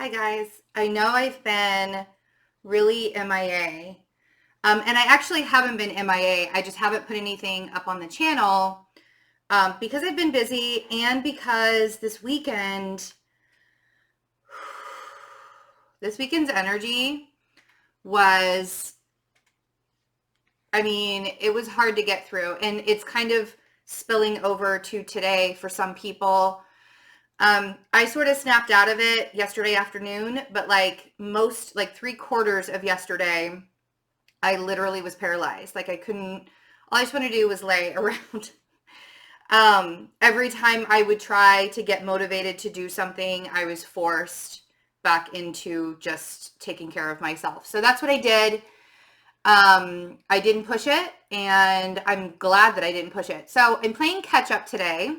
Hi guys. I know I've been really MIA. And I actually haven't been MIA. I just haven't put anything up on the channel because I've been busy and because this weekend's energy was, it was hard to get through, and it's kind of spilling over to today for some people. I sort of snapped out of it yesterday afternoon, but like 3/4 of yesterday, I literally was paralyzed. Like I couldn't, all I just wanted to do was lay around. Every time I would try to get motivated to do something, I was forced back into just taking care of myself. So that's what I did. I didn't push it, and I'm glad that I didn't push it. So I'm playing catch up today.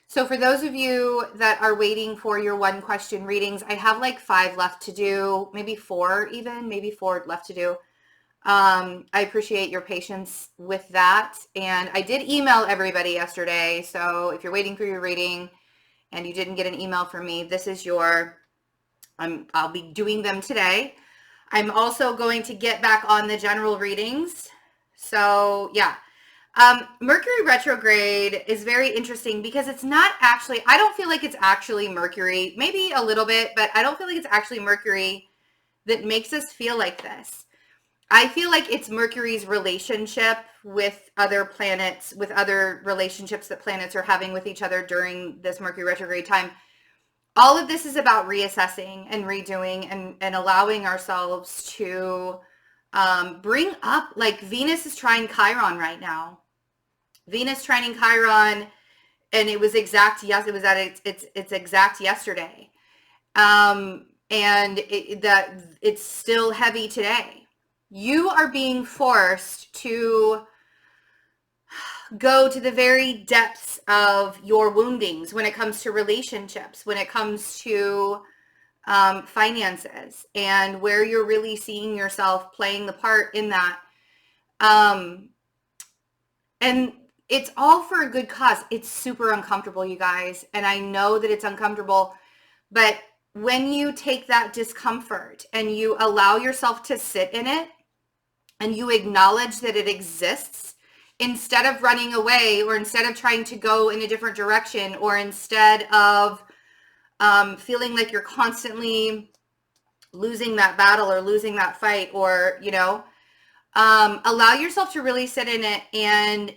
So for those of you that are waiting for your 1-question readings, I have like 5 left to do, maybe 4 left to do. I appreciate your patience with that. And I did email everybody yesterday. So if you're waiting for your reading and you didn't get an email from me, this is I'll be doing them today. I'm also going to get back on the general readings. So yeah. Mercury retrograde is very interesting because it's not actually, I don't feel like it's actually Mercury, maybe a little bit, but I don't feel like it's actually Mercury that makes us feel like this. I feel like it's Mercury's relationship with other planets, with other relationships that planets are having with each other during this Mercury retrograde time. All of this is about reassessing and redoing and allowing ourselves to bring up, like Venus is trying Chiron right now. Venus trining Chiron, and it was exact. Yes, it was at its exact yesterday, and it's still heavy today. You are being forced to go to the very depths of your woundings when it comes to relationships, when it comes to finances, and where you're really seeing yourself playing the part in that. And it's all for a good cause. It's super uncomfortable, you guys. And I know that it's uncomfortable, but when you take that discomfort and you allow yourself to sit in it and you acknowledge that it exists, instead of running away or instead of trying to go in a different direction or instead of feeling like you're constantly losing that battle or losing that fight, or, allow yourself to really sit in it and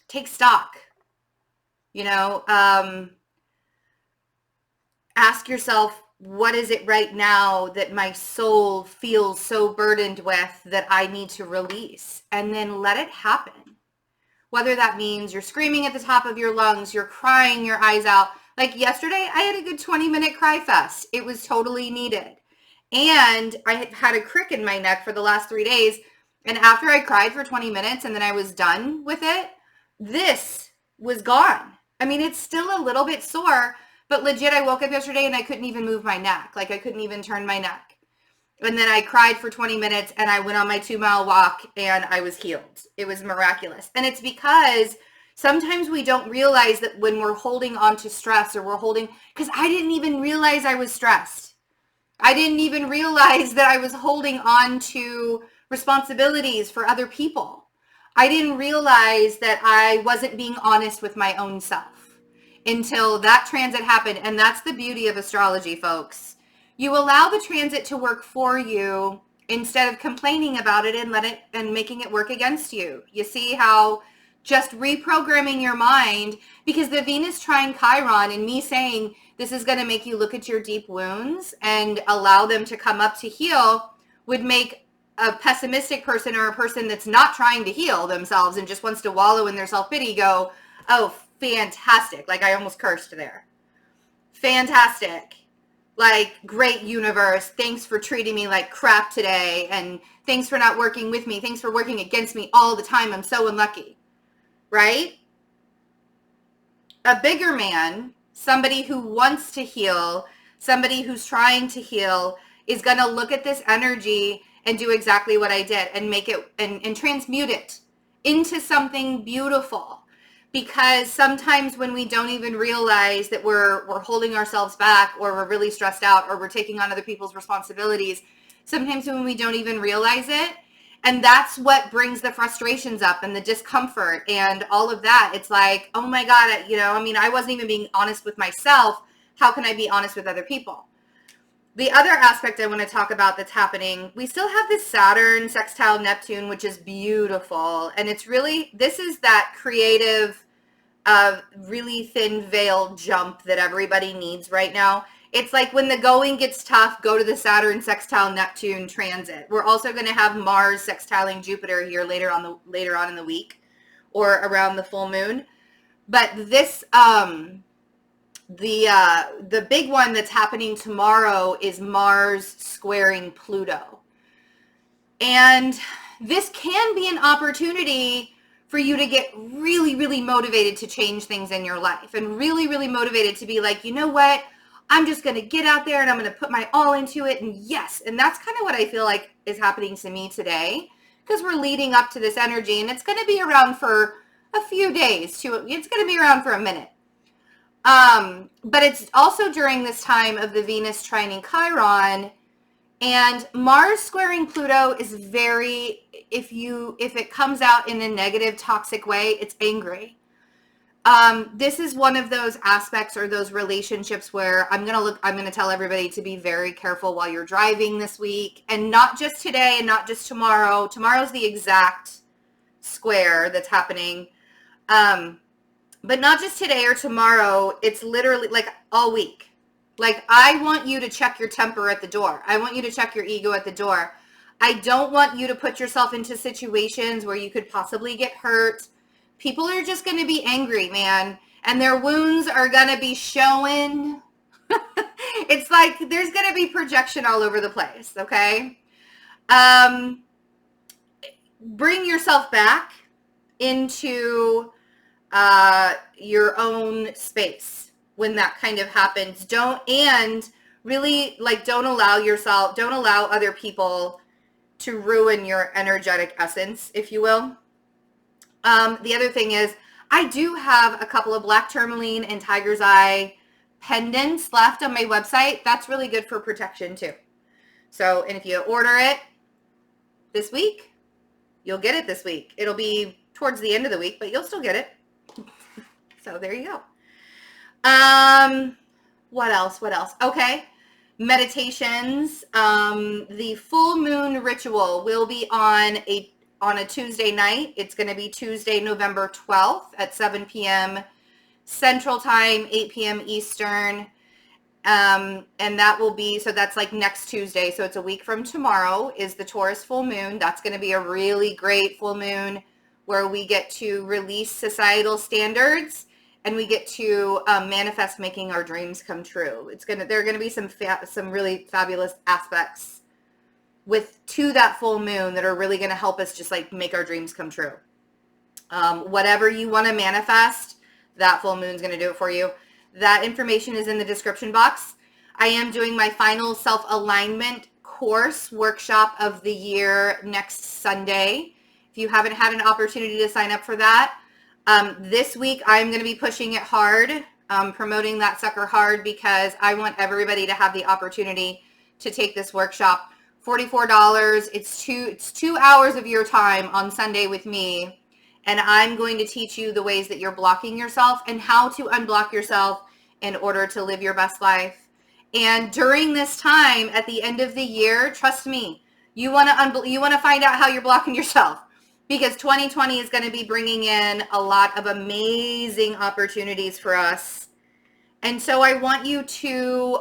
take stock. Ask yourself, what is it right now that my soul feels so burdened with that I need to release? And then let it happen. Whether that means you're screaming at the top of your lungs, you're crying your eyes out. Like yesterday, I had a good 20-minute cry fest. It was totally needed. And I had a crick in my neck for the last 3 days. And after I cried for 20 minutes and then I was done with it, this was gone. It's still a little bit sore, but legit, I woke up yesterday and I couldn't even move my neck. Like I couldn't even turn my neck. And then I cried for 20 minutes and I went on my 2-mile walk and I was healed. It was miraculous. And it's because sometimes we don't realize that when we're holding on to stress or because I didn't even realize I was stressed. I didn't even realize that I was holding on to responsibilities for other people. I didn't realize that I wasn't being honest with my own self until that transit happened. And that's the beauty of astrology, folks. You allow the transit to work for you instead of complaining about it and making it work against you. You see how just reprogramming your mind, because the Venus trine Chiron and me saying this is going to make you look at your deep wounds and allow them to come up to heal would make a pessimistic person or a person that's not trying to heal themselves and just wants to wallow in their self-pity go, oh, fantastic. Like I almost cursed there. Fantastic. Like, great universe. Thanks for treating me like crap today. And thanks for not working with me. Thanks for working against me all the time. I'm so unlucky. Right? A bigger man, somebody who wants to heal, somebody who's trying to heal, is going to look at this energy and do exactly what I did and make it and transmute it into something beautiful. because sometimes when we don't even realize that we're holding ourselves back, or we're really stressed out, or we're taking on other people's responsibilities, sometimes when we don't even realize it, and that's what brings the frustrations up and the discomfort and all of that. It's like, oh my God, I mean, I wasn't even being honest with myself. How can I be honest with other people? The other aspect I want to talk about that's happening, we still have this Saturn sextile Neptune, which is beautiful. And it's really, this is that creative, really thin veil jump that everybody needs right now. It's like when the going gets tough, go to the Saturn sextile Neptune transit. We're also going to have Mars sextiling Jupiter here later on in the week, or around the full moon. But this, the big one that's happening tomorrow is Mars squaring Pluto. And this can be an opportunity for you to get really, really motivated to change things in your life, and really, really motivated to be like, you know what? I'm just going to get out there and I'm going to put my all into it. And yes. And that's kind of what I feel like is happening to me today, because we're leading up to this energy, and it's going to be around for a few days it's going to be around for a minute. But it's also during this time of the Venus trine Chiron, and Mars squaring Pluto is very, if it comes out in a negative, toxic way, it's angry. This is one of those aspects or those relationships where I'm going to tell everybody to be very careful while you're driving this week, and not just today and not just tomorrow. Tomorrow's the exact square that's happening. But not just today or tomorrow, it's literally like all week. Like, I want you to check your temper at the door. I want you to check your ego at the door. I don't want you to put yourself into situations where you could possibly get hurt. People are just going to be angry, man. And their wounds are going to be showing. It's like there's going to be projection all over the place, okay? Bring yourself back into your own space when that kind of happens. Don't allow other people to ruin your energetic essence, if you will. The other thing is, I do have a couple of black tourmaline and tiger's eye pendants left on my website. That's really good for protection too. So, and if you order it this week, you'll get it this week. It'll be towards the end of the week, but you'll still get it. So there you go. What else? Okay. Meditations. The full moon ritual will be on a Tuesday night. It's going to be Tuesday, November 12th at 7 p.m. Central Time, 8 p.m. Eastern. And that will be, so that's like next Tuesday. So it's a week from tomorrow is the Taurus full moon. That's going to be a really great full moon where we get to release societal standards, and we get to manifest making our dreams come true. There are going to be some really fabulous aspects to that full moon that are really going to help us just like make our dreams come true. Whatever you want to manifest, that full moon is going to do it for you. That information is in the description box. I am doing my final self-alignment course workshop of the year next Sunday. If you haven't had an opportunity to sign up for that, this week I'm going to be pushing it hard, promoting that sucker hard, because I want everybody to have the opportunity to take this workshop. $44. It's 2 hours of your time on Sunday with me, and I'm going to teach you the ways that you're blocking yourself and how to unblock yourself in order to live your best life. And during this time at the end of the year, trust me, you want to find out how you're blocking yourself, because 2020 is going to be bringing in a lot of amazing opportunities for us. And so I want you to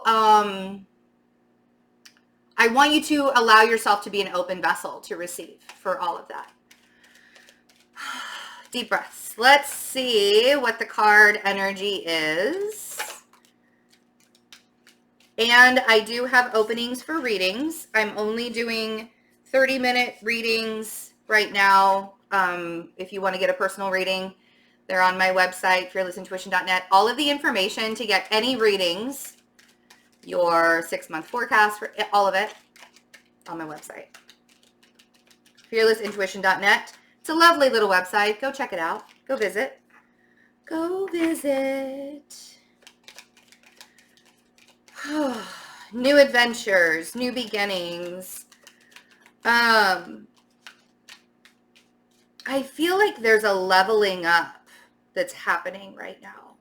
allow yourself to be an open vessel to receive for all of that. Deep breaths. Let's see what the card energy is. And I do have openings for readings. I'm only doing 30-minute readings right now. If you want to get a personal reading, they're on my website, fearlessintuition.net. All of the information to get any readings, your 6-month forecast, for all of it, on my website, fearlessintuition.net. It's a lovely little website. Go check it out. Go visit. Go visit. New adventures, new beginnings. I feel like there's a leveling up that's happening right now.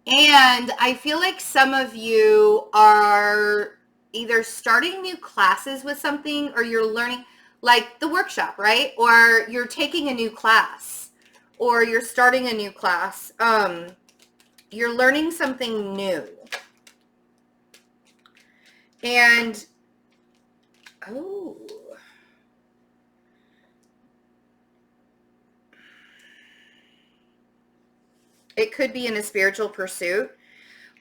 And I feel like some of you are either starting new classes with something, or you're learning, like the workshop, right? Or you're taking a new class, or you're starting a new class. You're learning something new. And, oh, it could be in a spiritual pursuit,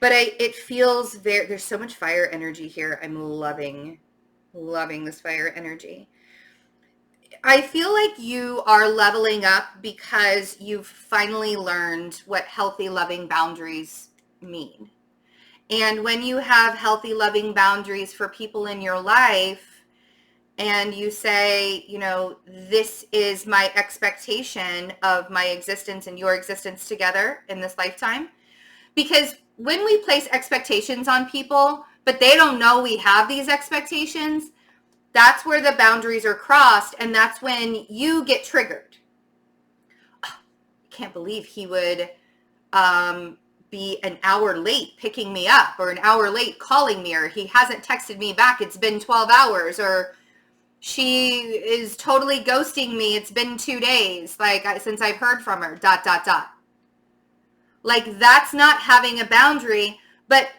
but it feels very, there's so much fire energy here. I'm loving this fire energy. I feel like you are leveling up because you've finally learned what healthy, loving boundaries mean. And when you have healthy, loving boundaries for people in your life, and you say, you know, this is my expectation of my existence and your existence together in this lifetime. Because when we place expectations on people, but they don't know we have these expectations, that's where the boundaries are crossed, and that's when you get triggered. I can't believe he would be an hour late picking me up, or an hour late calling me, or he hasn't texted me back, it's been 12 hours, or she is totally ghosting me, it's been 2 days, like, since I've heard from her, ... Like, that's not having a boundary. But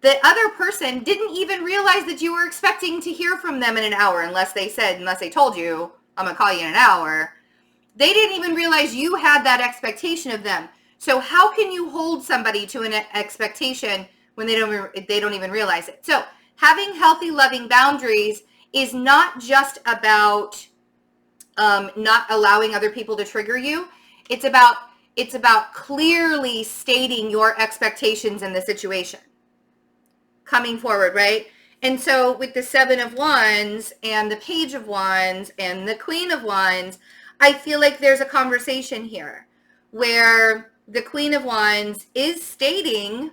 the other person didn't even realize that you were expecting to hear from them in an hour, unless they told you, I'm gonna call you in an hour. They didn't even realize you had that expectation of them. So how can you hold somebody to an expectation when they don't even realize it? So having healthy, loving boundaries is not just about not allowing other people to trigger you. It's about clearly stating your expectations in the situation coming forward, right? And so with the 7 of Wands and the Page of Wands and the Queen of Wands, I feel like there's a conversation here where the Queen of Wands is stating,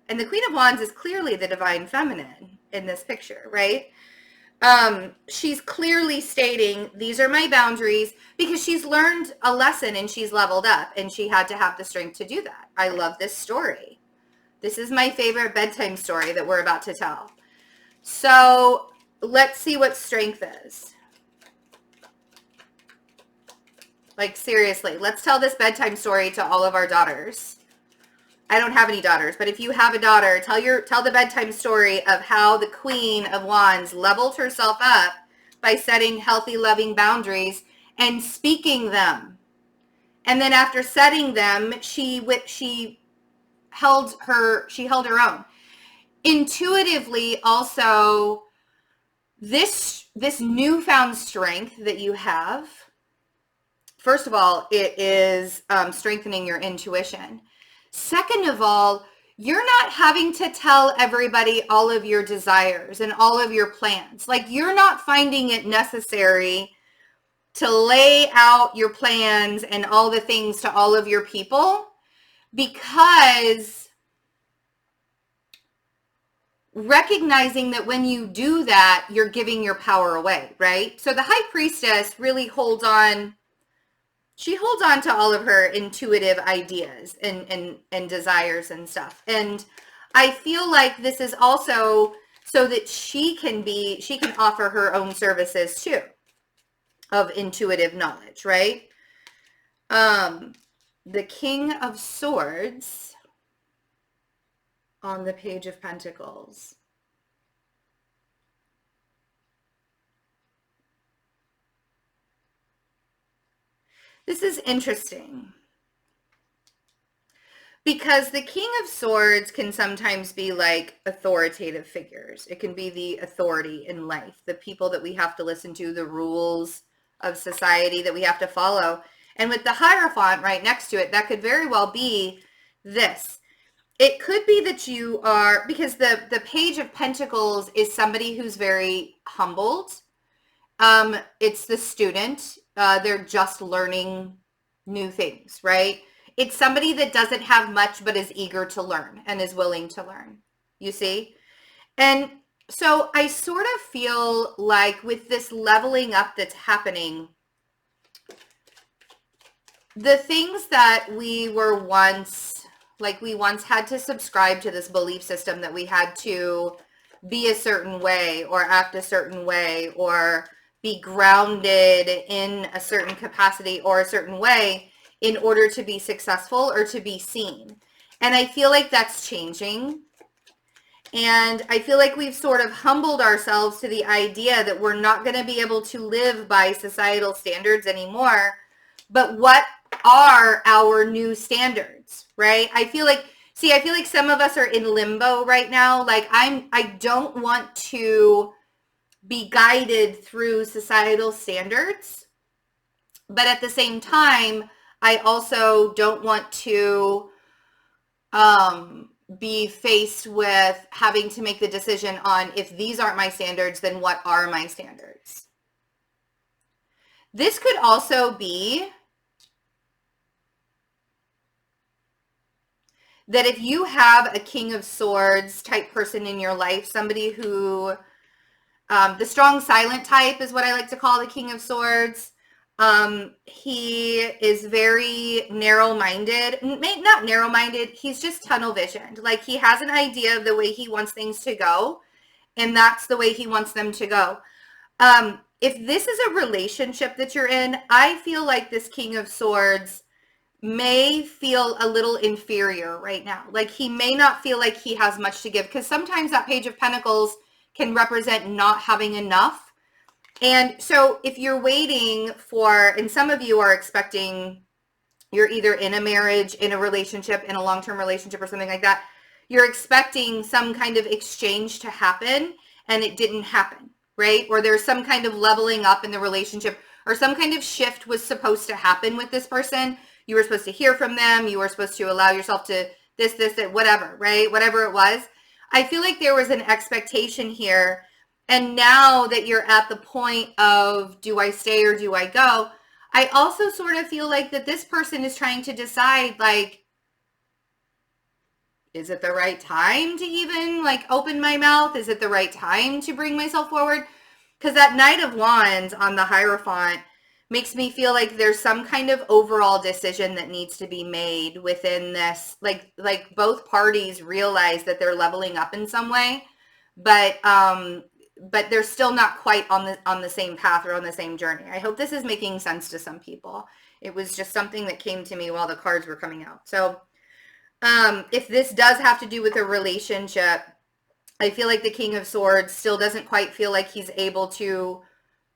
and the Queen of Wands is clearly the divine feminine in this picture, right? She's clearly stating, these are my boundaries, because she's learned a lesson and she's leveled up, and she had to have the strength to do that. I love this story. This is my favorite bedtime story that we're about to tell. So let's see what strength is. Like, seriously, let's tell this bedtime story to all of our daughters. I don't have any daughters, but if you have a daughter, tell the bedtime story of how the Queen of Wands leveled herself up by setting healthy, loving boundaries and speaking them. And then after setting them, she held her own. Intuitively, also, this newfound strength that you have, first of all, it is strengthening your intuition. Second of all, you're not having to tell everybody all of your desires and all of your plans. Like, you're not finding it necessary to lay out your plans and all the things to all of your people, because recognizing that when you do that, you're giving your power away, right? So the High Priestess really holds on. She holds on to all of her intuitive ideas and desires and stuff. And I feel like this is also so that she can offer her own services too of intuitive knowledge, right? The King of Swords on the Page of Pentacles. This is interesting because the King of Swords can sometimes be like authoritative figures. It can be the authority in life, the people that we have to listen to, the rules of society that we have to follow. And with the Hierophant right next to it, that could very well be this. It could be that you are, because the Page of Pentacles is somebody who's very humbled. It's the student. They're just learning new things, right? it's somebody that doesn't have much but is eager to learn and is willing to learn. You see? And so I sort of feel like with this leveling up that's happening, the things that we were once, like we once had to subscribe to this belief system that we had to be a certain way or act a certain way or be grounded in a certain capacity or a certain way in order to be successful or to be seen. And I feel like that's changing. And I feel like we've sort of humbled ourselves to the idea that we're not going to be able to live by societal standards anymore. But what are our new standards, right? I feel like some of us are in limbo right now. Like I don't want to be guided through societal standards, but at the same time, I also don't want to be faced with having to make the decision on, if these aren't my standards, then what are my standards? This could also be that if you have a King of Swords type person in your life, somebody who, the strong silent type is what I like to call the King of Swords. He is very narrow-minded, not narrow-minded, he's just tunnel visioned. Like he has an idea of the way he wants things to go, and that's the way he wants them to go. If this is a relationship that you're in, I feel like this King of Swords may feel a little inferior right now. Like he may not feel like he has much to give, because sometimes that Page of Pentacles can represent not having enough. And so if you're waiting for, and some of you are expecting, you're either in a marriage, in a relationship, in a long-term relationship or something like that, you're expecting some kind of exchange to happen and it didn't happen, right? Or there's some kind of leveling up in the relationship, or some kind of shift was supposed to happen with this person. You were supposed to hear from them. You were supposed to allow yourself to this, that, whatever, right? Whatever it was. I feel like there was an expectation here. And now that you're at the point of, do I stay or do I go? I also sort of feel like that this person is trying to decide, like, is it the right time to even like open my mouth? Is it the right time to bring myself forward? Because that Knight of Wands on the Hierophant makes me feel like there's some kind of overall decision that needs to be made within this. Like both parties realize that they're leveling up in some way, but they're still not quite on the same path or on the same journey. I hope this is making sense to some people. It was just something that came to me while the cards were coming out. So if this does have to do with a relationship, I feel like the King of Swords still doesn't quite feel like he's able to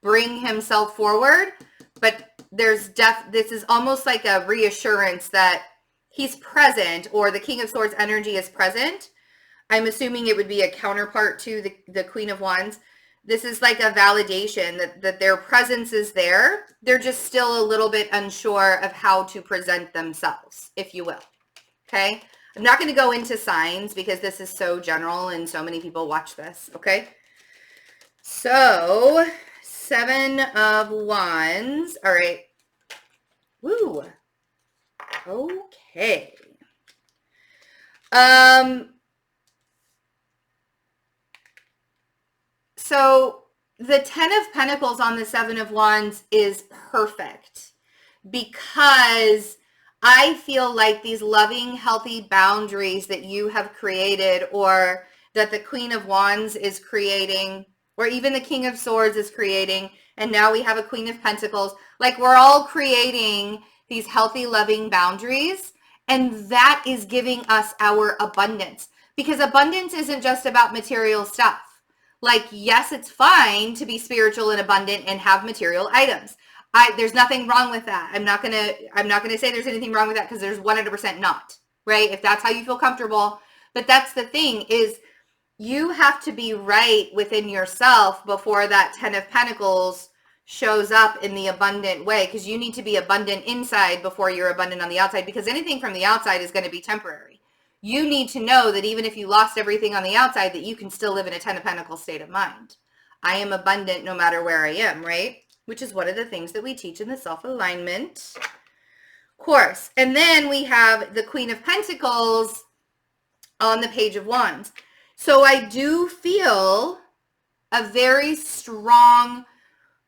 bring himself forward, but this is almost like a reassurance that he's present, or the King of Swords energy is present. I'm assuming it would be a counterpart to the Queen of Wands. This is like a validation that their presence is there. They're just still a little bit unsure of how to present themselves, if you will. Okay? I'm not going to go into signs because this is so general and so many people watch this. Okay? So, 7 of Wands. All right. Woo. Okay. So the 10 of Pentacles on the 7 of Wands is perfect, because I feel like these loving, healthy boundaries that you have created, or that the Queen of Wands is creating, or even the King of Swords is creating, and now we have a Queen of Pentacles, like we're all creating these healthy, loving boundaries, and that is giving us our abundance, because abundance isn't just about material stuff. Like, yes, it's fine to be spiritual and abundant and have material items. There's nothing wrong with that. I'm not gonna say there's anything wrong with that, because there's 100% not, right? If that's how you feel comfortable. But that's the thing, is you have to be right within yourself before that 10 of Pentacles shows up in the abundant way, because you need to be abundant inside before you're abundant on the outside, because anything from the outside is going to be temporary. You need to know that even if you lost everything on the outside, that you can still live in a 10 of Pentacles state of mind. I am abundant no matter where I am, right? Which is one of the things that we teach in the self-alignment. Of course. And then we have the Queen of Pentacles on the Page of Wands. So I do feel a very strong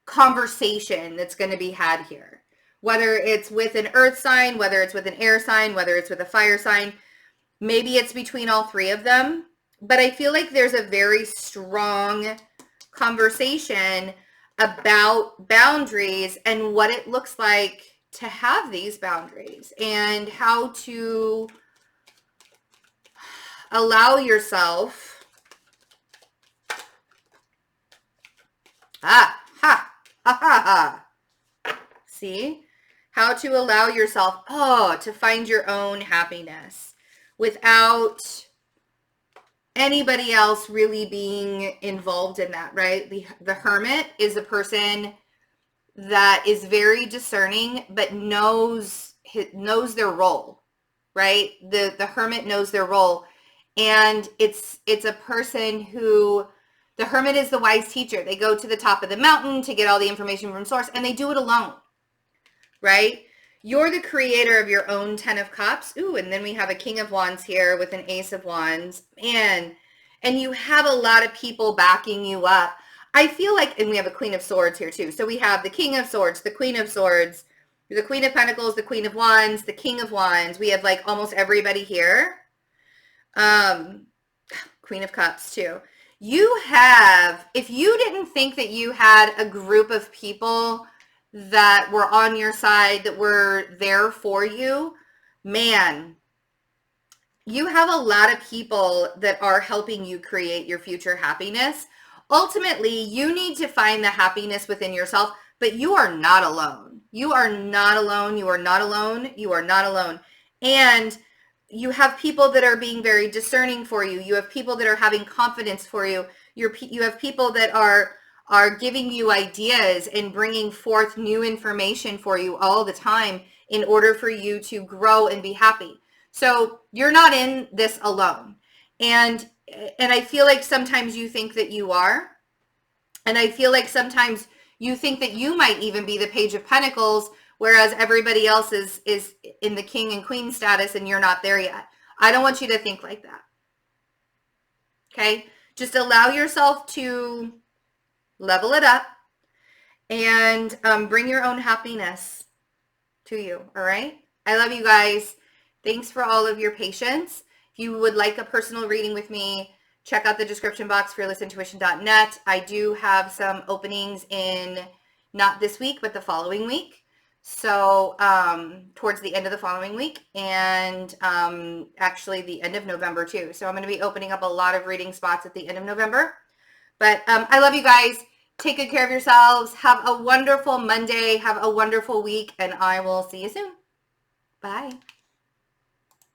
conversation that's going to be had here. Whether it's with an earth sign, whether it's with an air sign, whether it's with a fire sign, maybe it's between all three of them. But I feel like there's a very strong conversation about boundaries and what it looks like to have these boundaries and how to allow yourself see, how to allow yourself to find your own happiness without anybody else really being involved in that, right? The hermit is a person that is very discerning but knows their role, right? The hermit knows their role, and it's a person who, the hermit is the wise teacher. They go to the top of the mountain to get all the information from source, and they do it alone, right? You're the creator of your own 10 of Cups. Ooh, and then we have a King of Wands here with an Ace of Wands. Man, and you have a lot of people backing you up. I feel like, and we have a Queen of Swords here too. So we have the King of Swords, the Queen of Swords, the Queen of Pentacles, the Queen of Wands, the King of Wands. We have like almost everybody here. Queen of Cups too. You have, if you didn't think that you had a group of people that were on your side, that were there for you, man, you have a lot of people that are helping you create your future happiness. Ultimately, you need to find the happiness within yourself, but you are not alone. You are not alone. You are not alone. You are not alone. And you have people that are being very discerning for you. You have people that are having confidence for you. You have people that are giving you ideas and bringing forth new information for you all the time in order for you to grow and be happy. So you're not in this alone. And I feel like sometimes you think that you are. And I feel like sometimes you think that you might even be the Page of Pentacles, whereas everybody else is in the King and Queen status and you're not there yet. I don't want you to think like that. Okay? Just allow yourself to level it up and bring your own happiness to you. All right? I love you guys. Thanks for all of your patience. If you would like a personal reading with me, check out the description box, fearlessintuition.net. I do have some openings in not this week, but the following week. So towards the end of the following week, and actually the end of November too. So I'm going to be opening up a lot of reading spots at the end of November. But I love you guys. Take good care of yourselves. Have a wonderful Monday. Have a wonderful week, and I will see you soon. Bye.